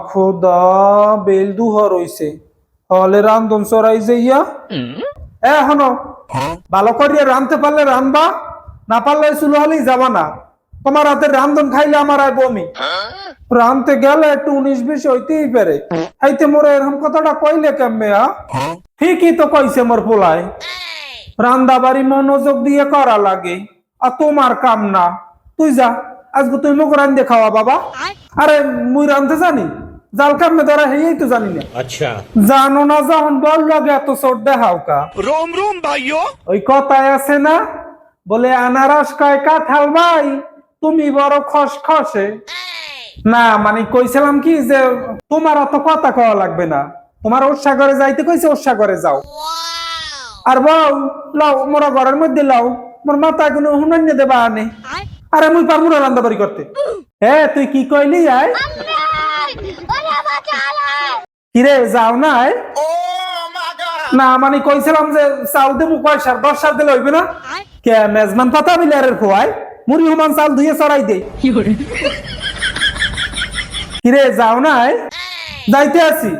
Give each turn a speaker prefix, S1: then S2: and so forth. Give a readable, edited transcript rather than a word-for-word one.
S1: খোদা বেল দুহর হইছে হলে রান্ধন চড়াই যাইয়া এখনো ভালো করিয়া রাঁধতে পারলে রান্ধবা, না পারলে চুলো হলেই যাবা না। তোমার হাতে রান্ধন খাইলে আমার আর বমি। রাঁধতে গেলে একটু 19-20 হইতেই পারে। হাইতে মোরে এরকম কথাটা কইলে কেমনে? ঠিকই তো কইছে মোর পোলায়, রান্দা বাড়ি মনোযোগ দিয়ে করা লাগে, আর তোমার কাম না। তুই যা, আজকে তুই মুখ রান্ধে খাওয়া বাবা। আরে মুই রান্ধতে জানি, জাল কামে ধরা হেই তো জানি না।
S2: আচ্ছা
S1: জানো না যখন বল লাগে এত চোট দেখাও কা।
S2: रोम रोम भाइयों
S1: ওই কথায় আছে না, বলে আনারস কয় কাঁঠাল ভাই, তুমি বড় খসখসে। না মানে কইছিলাম কি যে তোমার অত কথা কওয়া লাগবে না, তোমার ওর সাগরে যাইতে কইছে, ওর সাগরে যাও। আর বউ লাও মোরা ঘরের মধ্যে লাও, মোর মাথা কোনো হুনান্য দেবা আনে। আরে মুই পারবো না রান্না বাড়ি করতে। তুই কি কইলি? আয় কিরে যাও না? না মানে কইছিলাম যে চাল দেবো কয় সার, 10 সার দিলে হইবে না? কে মেজমান পাতা বিলারের খোয়াই মুড়ি হুমান চাল ধুয়ে চড়াই দে। কিরে যাও না? যাইতে আছি।